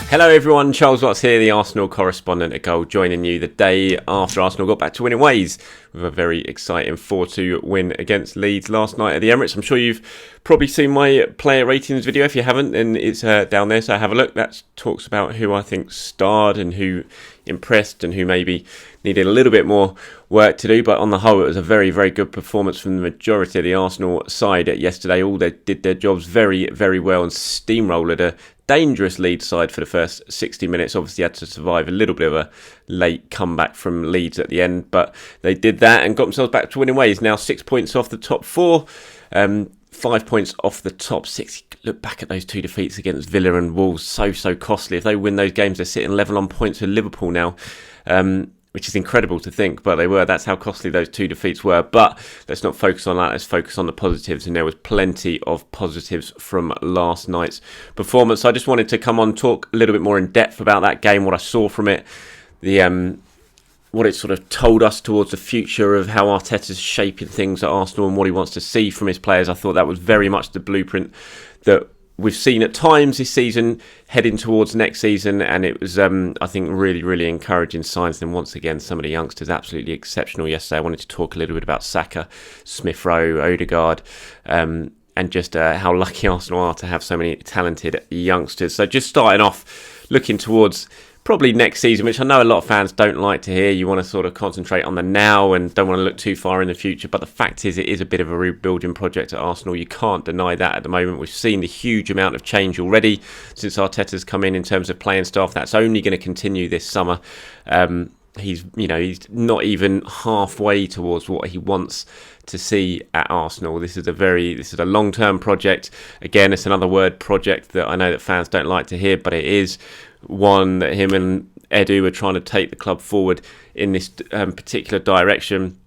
Hello everyone, Charles Watts here, the Arsenal correspondent at Goal, joining you the day after Arsenal got back to winning ways with a very exciting 4-2 win against Leeds last night at the Emirates. I'm sure you've probably seen my player ratings video. If you haven't, then it's down there, so have a look. That talks about who I think starred and who impressed and who maybe needed a little bit more work to do, but on the whole it was a very, very good performance from the majority of the Arsenal side yesterday. All they did their jobs very, very well and steamrolled a dangerous Leeds side for the first 60 minutes. Obviously had to survive a little bit of a late comeback from Leeds at the end, but they did that and got themselves back to winning ways. Now 6 points off the top four, 5 points off the top six. Look back at those two defeats against Villa and Wolves, so costly. If they win those games, they're sitting level on points with Liverpool now, which is incredible to think, but they were. That's how costly those two defeats were. But let's not focus on that. Let's focus on the positives, and there was plenty of positives from last night's performance. I just wanted to come on, talk a little bit more in depth about that game, what I saw from it, what it sort of told us towards the future of how Arteta's shaping things at Arsenal and what he wants to see from his players. I thought that was very much the blueprint that we've seen at times this season heading towards next season, and it was, I think, really, really encouraging signs. And once again, some of the youngsters absolutely exceptional yesterday. I wanted to talk a little bit about Saka, Smith Rowe, Odegaard, and just how lucky Arsenal are to have so many talented youngsters. So just starting off, looking towards probably next season, which I know a lot of fans don't like to hear. You want to sort of concentrate on the now and don't want to look too far in the future. But the fact is, it is a bit of a rebuilding project at Arsenal. You can't deny that at the moment. We've seen the huge amount of change already since Arteta's come in terms of playing staff. That's only going to continue this summer. He's not even halfway towards what he wants to see at Arsenal. This is a long-term project. Again, it's another word, project, that I know that fans don't like to hear, but it is one that him and Edu are trying to take the club forward in this particular direction.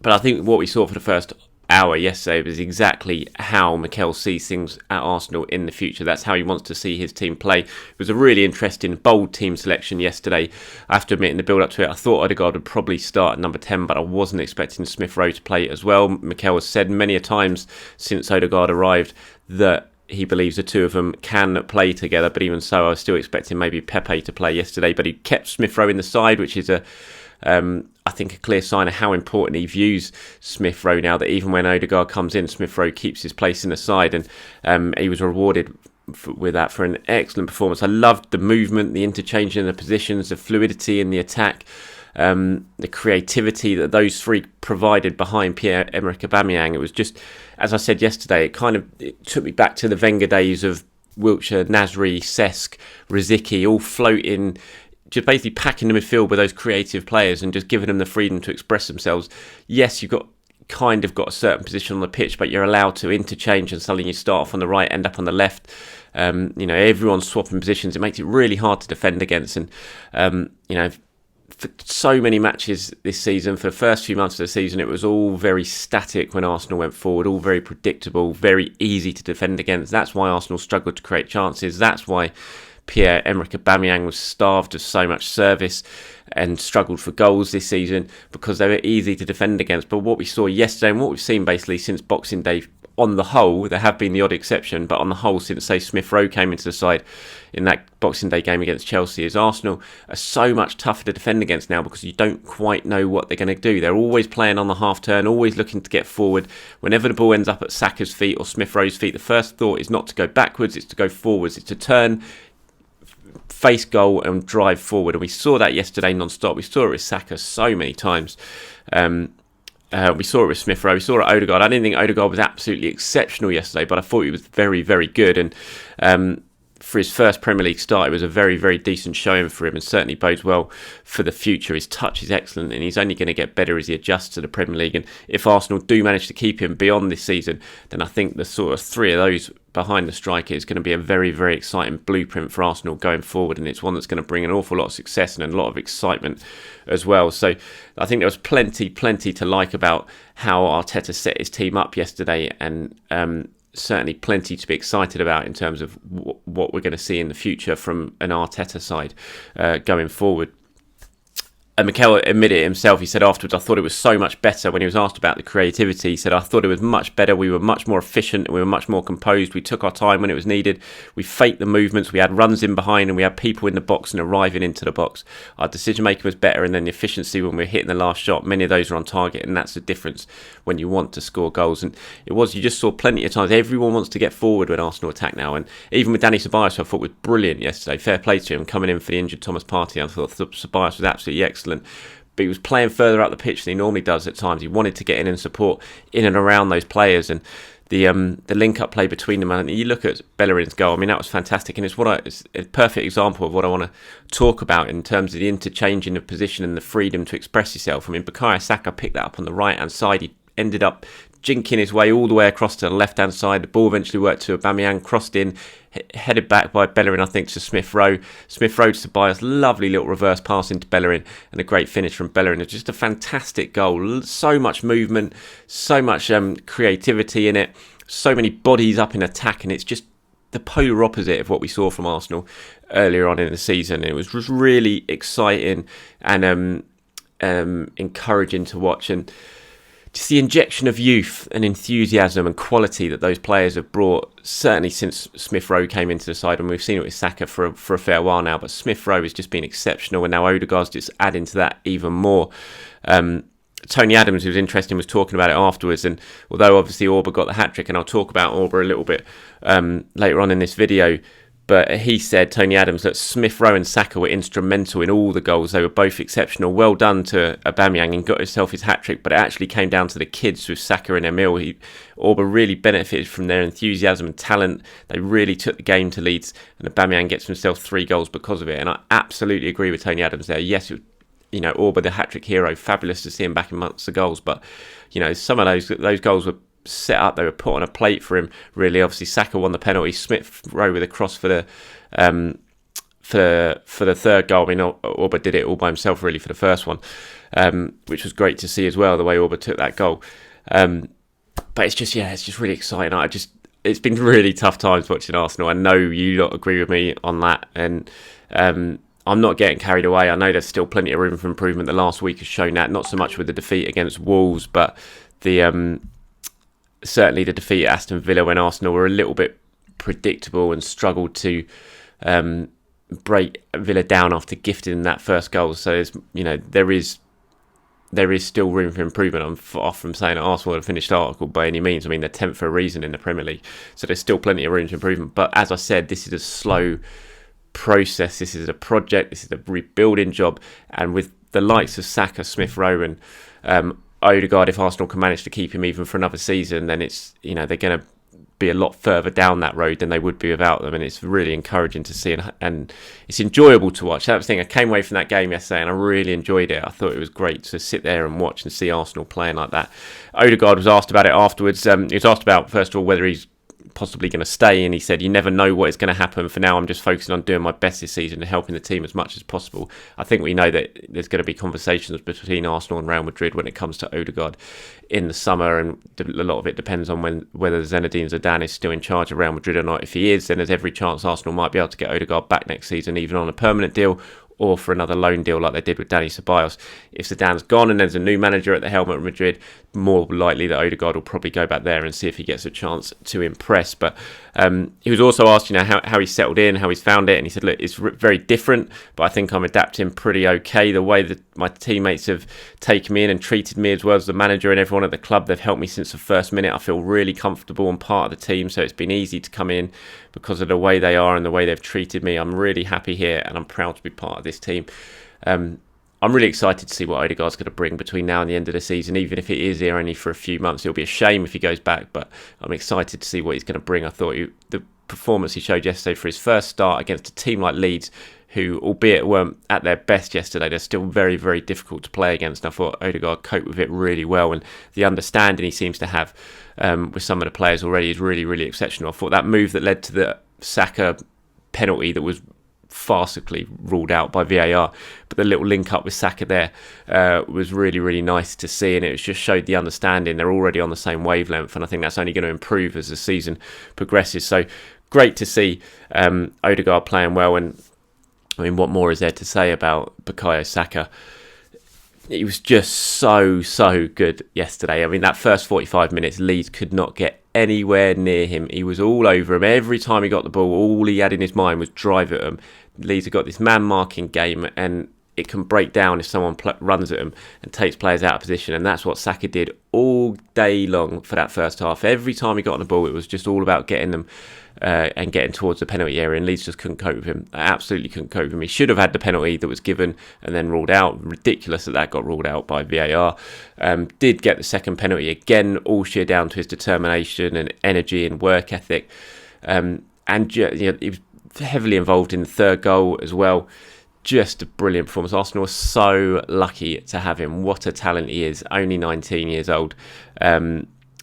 But I think what we saw for the first hour yesterday was exactly how Mikel sees things at Arsenal in the future. That's how he wants to see his team play. It was a really interesting, bold team selection yesterday. I have to admit, in the build-up to it, I thought Odegaard would probably start at number 10, but I wasn't expecting Smith Rowe to play as well. Mikel has said many a times since Odegaard arrived that he believes the two of them can play together, but even so, I was still expecting maybe Pepe to play yesterday, but he kept Smith Rowe in the side, which is I think a clear sign of how important he views Smith Rowe now, that even when Odegaard comes in, Smith Rowe keeps his place in the side, and he was rewarded with that for an excellent performance. I loved the movement, the interchange in the positions, the fluidity in the attack, the creativity that those three provided behind Pierre-Emerick Aubameyang. It was just, as I said yesterday, it took me back to the Wenger days of Wilshere, Nasri, Cesc, Rosicky, all floating, just basically packing the midfield with those creative players and just giving them the freedom to express themselves. Yes, you've got a certain position on the pitch, but you're allowed to interchange, and suddenly you start off on the right, end up on the left. Everyone's swapping positions. It makes it really hard to defend against. And for so many matches this season, for the first few months of the season, it was all very static when Arsenal went forward, all very predictable, very easy to defend against. That's why Arsenal struggled to create chances. That's why Pierre-Emerick Aubameyang was starved of so much service and struggled for goals this season, because they were easy to defend against. But what we saw yesterday, and what we've seen basically since Boxing Day, on the whole, there have been the odd exception, but on the whole, since, say, Smith Rowe came into the side in that Boxing Day game against Chelsea, is Arsenal are so much tougher to defend against now, because you don't quite know what they're going to do. They're always playing on the half turn, always looking to get forward. Whenever the ball ends up at Saka's feet or Smith Rowe's feet, the first thought is not to go backwards, it's to go forwards. It's to turn, face goal and drive forward. And we saw that yesterday non-stop. We saw it with Saka so many times. We saw it with Smith Rowe. We saw it at Odegaard. I didn't think Odegaard was absolutely exceptional yesterday, but I thought he was very, very good. And for his first Premier League start, it was a very, very decent showing for him, and certainly bodes well for the future. His touch is excellent, and he's only going to get better as he adjusts to the Premier League. And if Arsenal do manage to keep him beyond this season, then I think the sort of three of those behind the striker is going to be a very, very exciting blueprint for Arsenal going forward, and it's one that's going to bring an awful lot of success and a lot of excitement as well. So I think there was plenty to like about how Arteta set his team up yesterday, and certainly plenty to be excited about in terms of what we're going to see in the future from an Arteta side going forward. Mikel admitted it himself. He said afterwards, I thought it was so much better. When he was asked about the creativity, he said, I thought it was much better. We were much more efficient. We were much more composed. We took our time when it was needed. We faked the movements. We had runs in behind and we had people in the box and arriving into the box. Our decision making was better, and then the efficiency when we were hitting the last shot, many of those are on target, and that's the difference when you want to score goals. And you just saw plenty of times. Everyone wants to get forward when Arsenal attack now, and even with Danny Ceballos, who I thought was brilliant yesterday. Fair play to him coming in for the injured Thomas Partey. I thought Ceballos was absolutely excellent. But he was playing further up the pitch than he normally does at times. He wanted to get in and support in and around those players, and the link-up play between them. And you look at Bellerin's goal. I mean, that was fantastic, and it's a perfect example of what I want to talk about in terms of the interchanging of position and the freedom to express yourself. I mean, Bukayo Saka picked that up on the right-hand side. He ended up jinking his way all the way across to the left-hand side. The ball eventually worked to Aubameyang, crossed in, headed back by Bellerin, I think, to Smith Rowe. Smith Rowe to Ceballos, lovely little reverse pass into Bellerin, and a great finish from Bellerin. It's just a fantastic goal. So much movement, so much creativity in it, so many bodies up in attack, and it's just the polar opposite of what we saw from Arsenal earlier on in the season. It was just really exciting and encouraging to watch, and just the injection of youth and enthusiasm and quality that those players have brought, certainly since Smith Rowe came into the side, and we've seen it with Saka for a fair while now, but Smith Rowe has just been exceptional, and now Odegaard's just adding to that even more. Tony Adams, who was interesting, was talking about it afterwards, and although obviously Auba got the hat-trick, and I'll talk about Auba a little bit later on in this video, but he said, Tony Adams, that Smith Rowe and Saka were instrumental in all the goals. They were both exceptional. Well done to Aubameyang, and got himself his hat-trick, but it actually came down to the kids with Saka and Emil. Auba really benefited from their enthusiasm and talent. They really took the game to Leeds, and Aubameyang gets himself 3 goals because of it. And I absolutely agree with Tony Adams there. Yes, Auba, the hat-trick hero, fabulous to see him back amongst the goals, but some of those goals were set up, they were put on a plate for him, really. Obviously Saka won the penalty, Smith Rowe with a cross for the third goal. I mean, Auba did it all by himself really for the first one, which was great to see as well, the way Auba took that goal. But it's just really exciting. It's been really tough times watching Arsenal. I know you lot agree with me on that, and I'm not getting carried away. I know there's still plenty of room for improvement. The last week has shown that, not so much with the defeat against Wolves, but certainly the defeat at Aston Villa, when Arsenal were a little bit predictable and struggled to break Villa down after gifting that first goal. So there is still room for improvement. I'm far from saying that Arsenal had a finished article by any means. I mean, they're 10th for a reason in the Premier League, so there's still plenty of room for improvement. But as I said, this is a slow process. This is a project. This is a rebuilding job, and with the likes of Saka, Smith Rowe, and Odegaard, if Arsenal can manage to keep him even for another season, then it's they're going to be a lot further down that road than they would be without them, and it's really encouraging to see, and it's enjoyable to watch. That was the thing. I came away from that game yesterday and I really enjoyed it. I thought it was great to sit there and watch and see Arsenal playing like that. Odegaard was asked about it afterwards. He was asked about, first of all, whether he's possibly going to stay, and he said, you never know what is going to happen. For now, I'm just focusing on doing my best this season and helping the team as much as possible. I think we know that there's going to be conversations between Arsenal and Real Madrid when it comes to Odegaard in the summer, and a lot of it depends on whether Zinedine Zidane is still in charge of Real Madrid or not. If he is, then there's every chance Arsenal might be able to get Odegaard back next season, even on a permanent deal or for another loan deal like they did with Danny Ceballos. If Zidane's gone and there's a new manager at the helm at Madrid, more likely that Odegaard will probably go back there and see if he gets a chance to impress. But he was also asked, how he's settled in, how he's found it, and he said, look, it's very different, but I think I'm adapting pretty okay. The way that my teammates have taken me in and treated me, as well as the manager and everyone at the club, they've helped me since the first minute. I feel really comfortable and part of the team, so it's been easy to come in because of the way they are and the way they've treated me. I'm really happy here, and I'm proud to be part of this team. I'm really excited to see what Odegaard's going to bring between now and the end of the season. Even if it is here only for a few months, it'll be a shame if he goes back, but I'm excited to see what he's going to bring. I thought the performance he showed yesterday for his first start against a team like Leeds, who, albeit weren't at their best yesterday, they're still very, very difficult to play against. And I thought Odegaard coped with it really well, and the understanding he seems to have with some of the players already is really, really exceptional. I thought that move that led to the Saka penalty that was farcically ruled out by VAR, but the little link up with Saka there was really, really nice to see, and it just showed the understanding. They're already on the same wavelength, and I think that's only going to improve as the season progresses. So great to see Odegaard playing well. And I mean, what more is there to say about Bukayo Saka? he was just so good yesterday. I mean, that first 45 minutes, Leeds could not get anywhere near him. He was all over him. Every time he got the ball, all he had in his mind was drive at him. Leeds have got this man-marking game, and it can break down if someone runs at him and takes players out of position. And that's what Saka did all day long for that first half. Every time he got on the ball, it was just all about getting them and getting towards the penalty area, and Leeds just couldn't cope with him. Absolutely couldn't cope with him. He should have had the penalty that was given and then ruled out. Ridiculous that got ruled out by VAR. Did get the second penalty again, all sheer down to his determination and energy and work ethic. And he was heavily involved in the third goal as well. Just a brilliant performance. Arsenal are so lucky to have him. What a talent he is. Only 19 years old.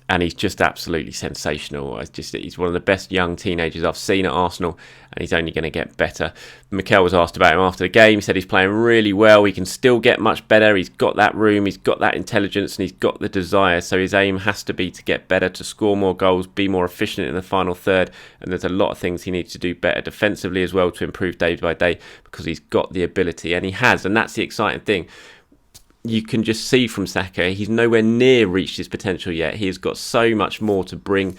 And he's just absolutely sensational. He's one of the best young teenagers I've seen at Arsenal, and he's only going to get better. Mikel was asked about him after the game. He said he's playing really well. He can still get much better. He's got that room, he's got that intelligence, and he's got the desire. So his aim has to be to get better, to score more goals, be more efficient in the final third. And there's a lot of things he needs to do better defensively as well to improve day by day, because he's got the ability, and he has. And that's the exciting thing. You can just see from Saka, he's nowhere near reached his potential yet. He has got so much more to bring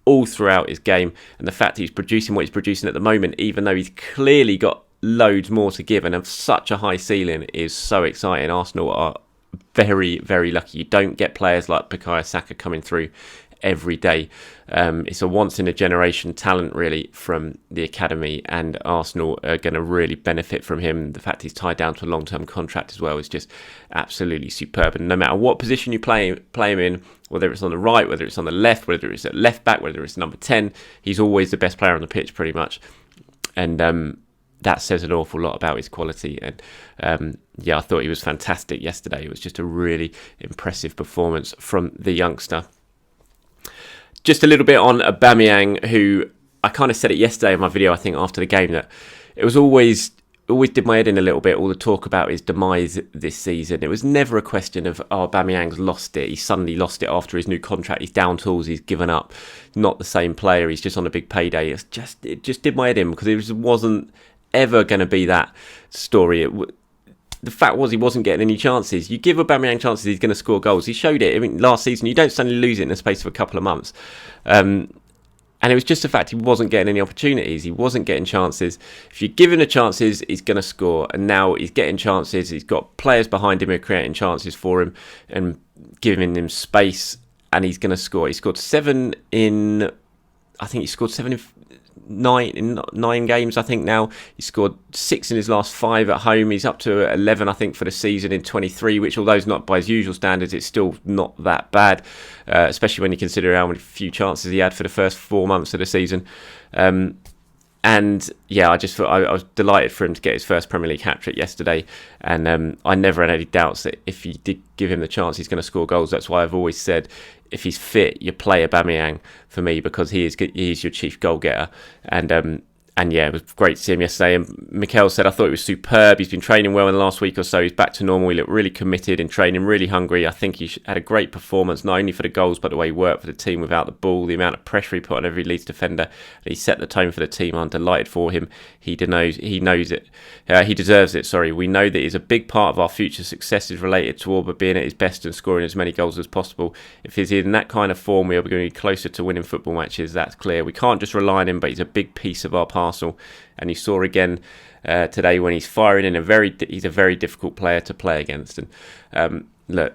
all throughout his game. And the fact that he's producing what he's producing at the moment, even though he's clearly got loads more to give and have such a high ceiling, is so exciting. Arsenal are very, very lucky. You don't get players like Bukayo Saka coming through every day. It's a once-in-a-generation talent, really, from the academy, and Arsenal are going to really benefit from him. The fact he's tied down to a long-term contract as well is just absolutely superb. And no matter what position you play him in, whether it's on the right, whether it's on the left, whether it's at left back, whether it's number 10, he's always the best player on the pitch, pretty much. And that says an awful lot about his quality. And I thought he was fantastic yesterday. It was just a really impressive performance from the youngster. Just a little bit on Aubameyang, who I kind of said it yesterday in my video, I think, after the game, that it was always did my head in a little bit, all the talk about his demise this season. It was never a question of, Aubameyang's lost it. He suddenly lost it after his new contract. He's down tools. He's given up. Not the same player. He's just on a big payday. It just did my head in, because it wasn't ever going to be that story. The fact was, he wasn't getting any chances. You give Aubameyang chances, he's going to score goals. He showed it. I mean, last season, you don't suddenly lose it in the space of a couple of months. And it was just the fact he wasn't getting any opportunities. He wasn't getting chances. If you give him the chances, he's going to score. And now he's getting chances. He's got players behind him who are creating chances for him and giving him space. And he's going to score. He scored 7 in 9 games, I think now. He scored 6 in his last 5 at home. He's up to 11, I think, for the season in 23, which, although it's not by his usual standards, it's still not that bad, especially when you consider how many few chances he had for the first 4 months of the season. And yeah, I just thought I was delighted for him to get his first Premier League hat-trick yesterday. And I never had any doubts that if you did give him the chance, he's going to score goals. That's why I've always said, if he's fit, you play Aubameyang for me, because he is your chief goal getter. And yeah, it was great to see him yesterday. And Mikel said, I thought he was superb. He's been training well in the last week or so. He's back to normal. He looked really committed in training, really hungry. I think he had a great performance, not only for the goals, but the way he worked for the team without the ball, the amount of pressure he put on every Leeds defender. He set the tone for the team. I'm delighted for him. He knows it. He deserves it, sorry. We know that he's a big part of our future success is related to Auba being at his best and scoring as many goals as possible. If he's in that kind of form, we are going to be closer to winning football matches. That's clear. We can't just rely on him, but he's a big piece of our parcel. And you saw again today when he's firing in he's a very difficult player to play against. And look,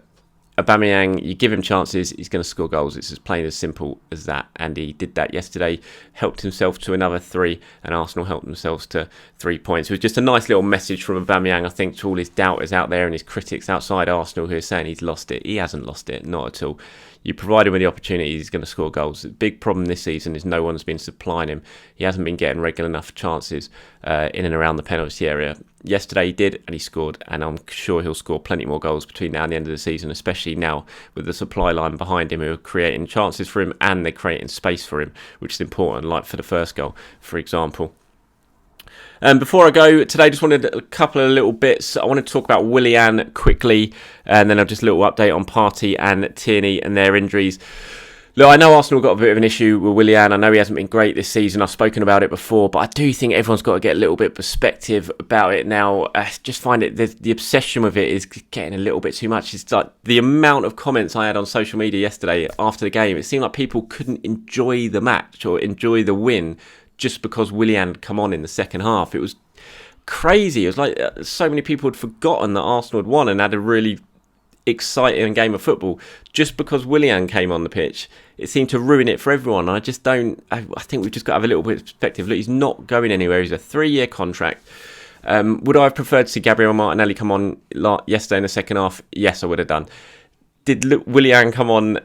Aubameyang, you give him chances, he's going to score goals. It's as plain as simple as that. And he did that yesterday, helped himself to another 3, and Arsenal helped themselves to 3 points. It was just a nice little message from Aubameyang, I think, to all his doubters out there and his critics outside Arsenal who are saying he's lost it. He hasn't lost it, not at all. You provide him with the opportunity, he's going to score goals. The big problem this season is no one's been supplying him. He hasn't been getting regular enough chances in and around the penalty area. Yesterday he did, and he scored, and I'm sure he'll score plenty more goals between now and the end of the season, especially now with the supply line behind him who are creating chances for him and they're creating space for him, which is important, like for the first goal, for example. Before I go today, I just wanted a couple of little bits. I wanted to talk about Willian quickly, and then I'll just a little update on Partey and Tierney and their injuries. Look, I know Arsenal got a bit of an issue with Willian. I know he hasn't been great this season. I've spoken about it before, but I do think everyone's got to get a little bit of perspective about it now. I just find it the obsession with it is getting a little bit too much. It's like the amount of comments I had on social media yesterday after the game. It seemed like people couldn't enjoy the match or enjoy the win just because Willian had come on in the second half. It was crazy. It was like so many people had forgotten that Arsenal had won and had a really exciting game of football just because Willian came on the pitch. It seemed to ruin it for everyone. I think we've just got to have a little bit of perspective. Look, he's not going anywhere. He's a 3-year contract. Would I have preferred to see Gabriel Martinelli come on yesterday in the second half? Yes, I would have done. Did Willian come on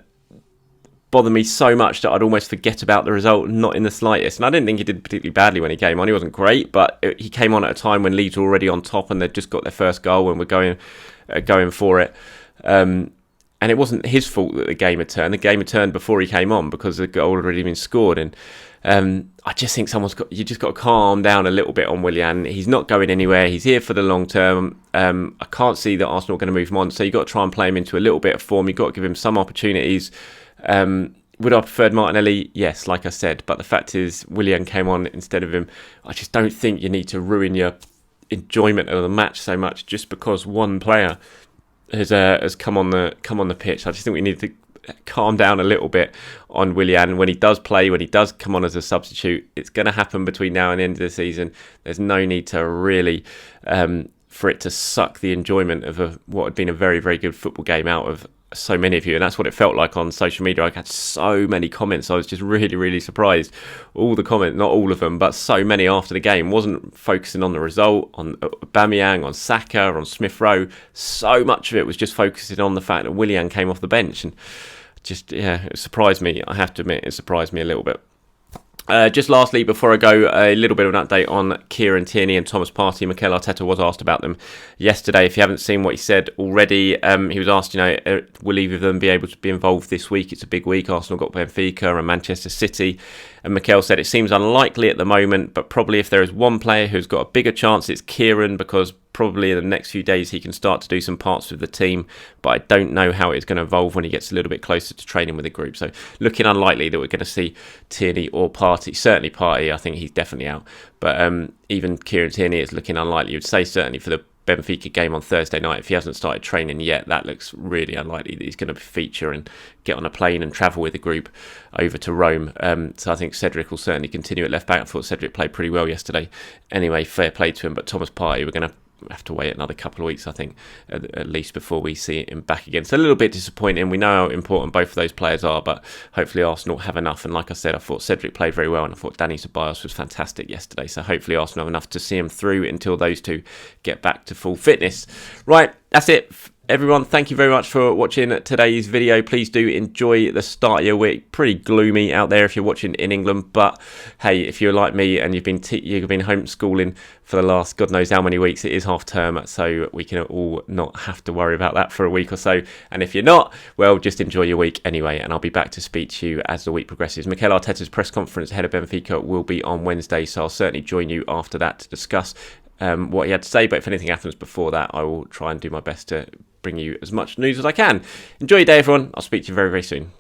bother me so much that I'd almost forget about the result? Not in the slightest. And I didn't think he did particularly badly when he came on. He wasn't great, but he came on at a time when Leeds were already on top and they'd just got their first goal and were going for it. And it wasn't his fault that the game had turned. The game had turned before he came on because the goal had already been scored. And I just think you just got to calm down a little bit on Willian. He's not going anywhere. He's here for the long term. I can't see that Arsenal are going to move him on. So you've got to try and play him into a little bit of form. You've got to give him some opportunities. Would I have preferred Martinelli? Yes, like I said. But the fact is, Willian came on instead of him. I just don't think you need to ruin your enjoyment of the match so much just because one player has come on the pitch. I just think we need to calm down a little bit on Willian. When he does play, when he does come on as a substitute, it's going to happen between now and the end of the season. There's no need to really for it to suck the enjoyment of what had been a very, very good football game out of so many of you. And that's what it felt like on social media. I had so many comments. I was just really, really surprised. All the comments, not all of them, but so many after the game, wasn't focusing on the result, on Aubameyang, on Saka, on Smith Rowe. So much of it was just focusing on the fact that Willian came off the bench. And just, it surprised me. I have to admit, it surprised me a little bit. Just lastly, before I go, a little bit of an update on Kieran, Tierney and Thomas Partey. Mikel Arteta was asked about them yesterday. If you haven't seen what he said already, he was asked, will either of them be able to be involved this week? It's a big week. Arsenal got Benfica and Manchester City. And Mikel said it seems unlikely at the moment, but probably if there is one player who's got a bigger chance, it's Kieran, because probably in the next few days he can start to do some parts with the team, but I don't know how it's going to evolve when he gets a little bit closer to training with the group. So looking unlikely that we're going to see Tierney or Partey. Certainly Partey, I think he's definitely out, but even Kieran Tierney is looking unlikely. You'd say certainly for the Benfica game on Thursday night, if he hasn't started training yet, that looks really unlikely that he's going to feature and get on a plane and travel with the group over to Rome. So I think Cedric will certainly continue at left back. I thought Cedric played pretty well yesterday. Anyway, fair play to him, but Thomas Partey, we're going to have to wait another couple of weeks, I think, at least before we see him back again. It's a little bit disappointing. We know how important both of those players are, but hopefully Arsenal have enough. And like I said, I thought Cedric played very well, and I thought Dani Ceballos was fantastic yesterday. So hopefully Arsenal have enough to see him through until those two get back to full fitness. Right, that's it. Everyone, thank you very much for watching today's video. Please do enjoy the start of your week. Pretty gloomy out there if you're watching in England, but hey, if you're like me and you've been homeschooling for the last God knows how many weeks, it is half term, so we can all not have to worry about that for a week or so. And if you're not, well, just enjoy your week anyway, and I'll be back to speak to you as the week progresses. Mikel Arteta's press conference ahead of Benfica will be on Wednesday, so I'll certainly join you after that to discuss what he had to say. But if anything happens before that, I will try and do my best to bring you as much news as I can. Enjoy your day, everyone. I'll speak to you very, very soon.